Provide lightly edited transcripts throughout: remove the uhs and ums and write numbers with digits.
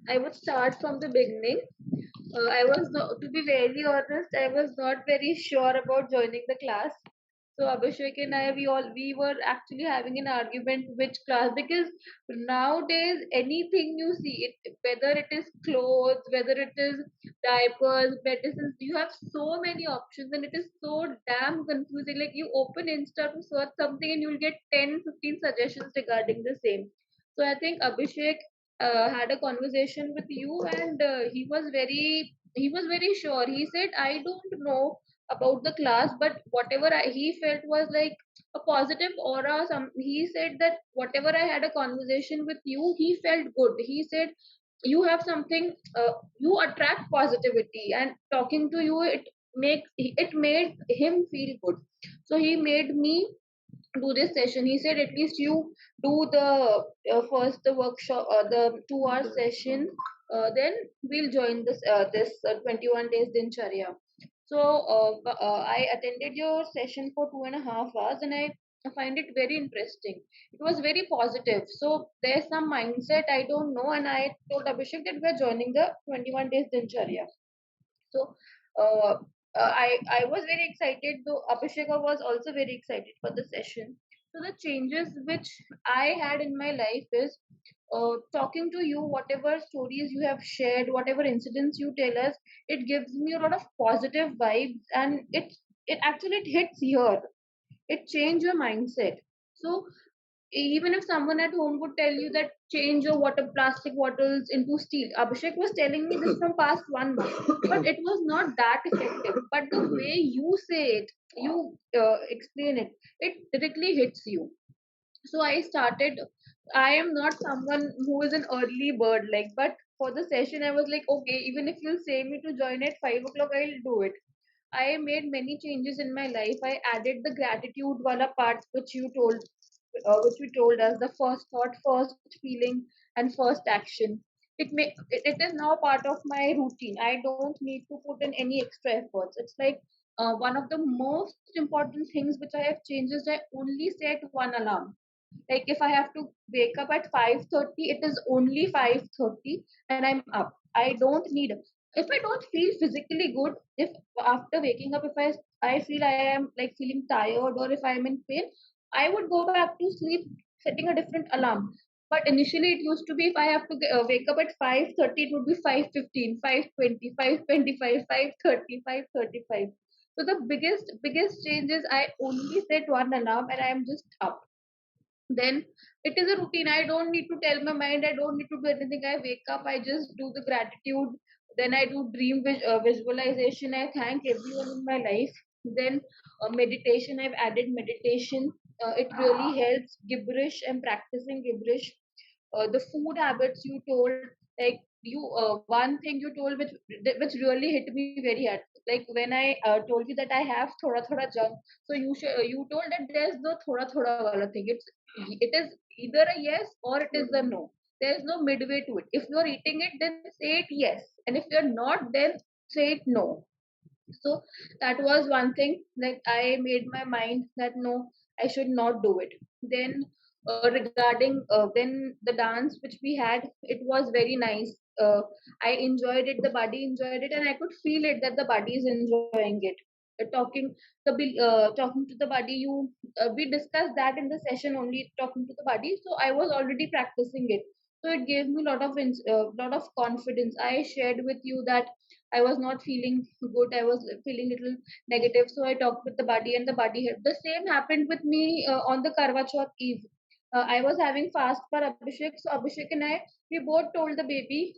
I would start from the beginning. I was not, to be very honest, I was not very sure about joining the class. So Abhishek and I, we were actually having an argument which class, because nowadays anything you see, whether it is clothes, whether it is diapers, medicines, you have so many options and it is so damn confusing. Like you open Insta to search something and you'll get 10, 15 suggestions regarding the same. So I think Abhishek had a conversation with you, and he was very sure. He said, I don't know about the class, but whatever he felt was like a positive aura. He said that whatever I had a conversation with you, he felt good. He said you have something, you attract positivity, and talking to you, it made him feel good. So he made me do this session. He said at least you do the first the workshop, the 2 hour session, then we'll join this 21 days Dincharya. So I attended your session for 2.5 hours, and I find it very interesting. It was very positive. So there's some mindset I don't know, and I told Abhishek that we're joining the 21 days Dincharya. So uh, I was very excited, though Abhisheka was also very excited for the session. So the changes which I had in my life is talking to you, whatever stories you have shared, whatever incidents you tell us, it gives me a lot of positive vibes, and it hits here. It change your mindset. So even if someone at home would tell you that change your water plastic bottles into steel, Abhishek was telling me this from past 1 month, but it was not that effective. But the way you say it, you explain it, it directly hits you. So I started. I am not someone who is an early bird, like, but for the session I was like, okay, even if you say me to join at 5 o'clock, I'll do it. I made many changes in my life. I added the gratitude wala part which we told us, the first thought, first feeling, and first action. It is now part of my routine. I don't need to put in any extra efforts. It's like one of the most important things which I have changed is I only set one alarm. Like if I have to wake up at 5:30, it is only 5:30, and I'm up. I don't need, if I don't feel physically good, if after waking up, if I feel I am like feeling tired, or if I'm in pain, I would go back to sleep setting a different alarm. But initially it used to be, if I have to wake up at 5:30, it would be 5:15, 5:20, 5:25, 5:30, 5:35. So the biggest change is I only set one alarm and I am just up. Then it is a routine. I don't need to tell my mind, I don't need to do anything. I wake up, I just do the gratitude, then I do visualization, I thank everyone in my life. Then meditation, I've added meditation. It really helps. Gibberish, I'm practicing gibberish. The food habits you told, like you one thing you told which really hit me very hard, like when I told you that I have thoda junk. So you told that there's no thoda wala thing. It is either a yes or it is a no. There is no midway to it. If you're eating it, then say it yes, and if you're not, then say it no. So that was one thing, like I made my mind that no, I should not do it. Then regarding when the dance which we had, it was very nice. I enjoyed it, the body enjoyed it, and I could feel it that the body is enjoying it. Talking to the body, you we discussed that in the session only, talking to the body. So I was already practicing it, so it gave me lot of confidence. I shared with you that I was not feeling good. I was feeling little negative. So I talked with the body, and the body helped. The same happened with me on the Karwa Chauth Eve. I was having fast for Abhishek. So Abhishek and I, we both told the baby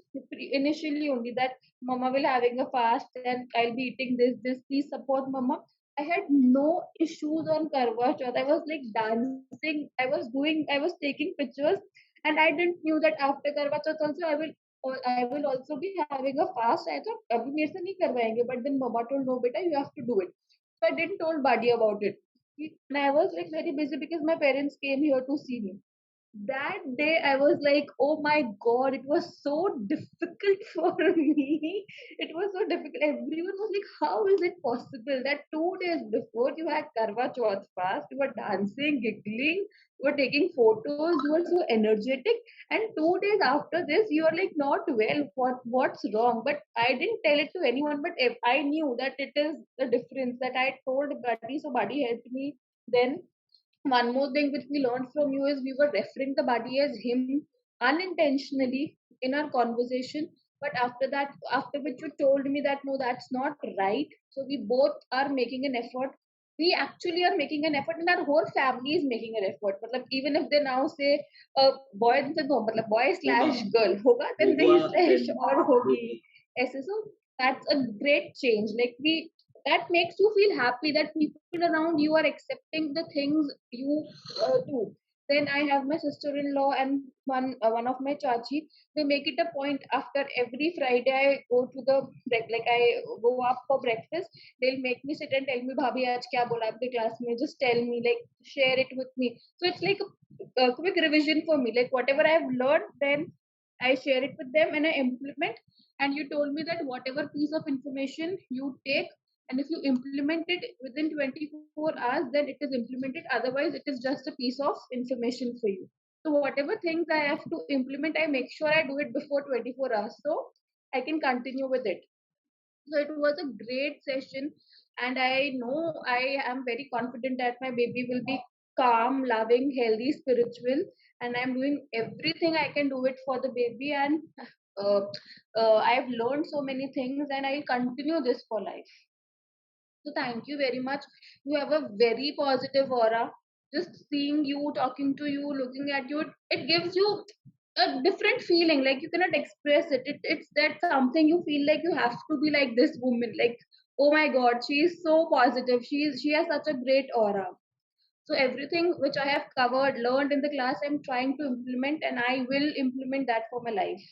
initially only that Mama will having a fast and I'll be eating this. Please support Mama. I had no issues on Karwa Chauth. I was like dancing. I was taking pictures, and I didn't knew that after Karwa Chauth also I will also be having a fast. I thought अभी मेरे से नहीं करवाएंगे, but then mama told no beta, you have to do it. So I didn't told Badi about it. And I was like very busy because my parents came here to see me. that day I was like, oh my god, it was so difficult for me. It was so difficult. Everyone was like, how is it possible that 2 days before you had Karwa Chauth fast, you were dancing, giggling, you were taking photos, you were so energetic, and 2 days after this you are like not well. What's wrong? But I didn't tell it to anyone, but if I knew that it is the difference, that I told Buddy, so Buddy helped me then. One more thing which we learned from you is we were referring the body as him unintentionally in our conversation. But after that, after which you told me that no, that's not right. So we both are making an effort. We actually are making an effort, and our whole family is making an effort. But even if they now say boy, then say no, मतलब boy slash होगा girl hoga, then they होगा slash then or hogi. होगी ऐसे so that's a great change. Like we, that makes you feel happy that people around you are accepting the things you do. Then I have my sister-in-law and one of my chachi. They make it a point after every Friday I go to the like I go up for breakfast. They'll make me sit and tell me, bhabhi aaj kya bola aapke class mein, just tell me, like share it with me. So it's like a quick revision for me, like whatever I've learned, then I share it with them and I implement. And you told me that whatever piece of information you take, and if you implement it within 24 hours, then it is implemented. Otherwise, it is just a piece of information for you. So, whatever things I have to implement, I make sure I do it before 24 hours so I can continue with it. So, it was a great session, and I know I am very confident that my baby will be calm, loving, healthy, spiritual, and I'm doing everything I can do it for the baby. And uh, I've learned so many things, and I'll continue this for life. So thank you very much. You have a very positive aura. Just seeing you, talking to you, looking at you, it gives you a different feeling. Like you cannot express it. It's that something you feel like you have to be like this woman. Like, oh my God, she is so positive. She has such a great aura. So everything which I have covered, learned in the class, I'm trying to implement, and I will implement that for my life.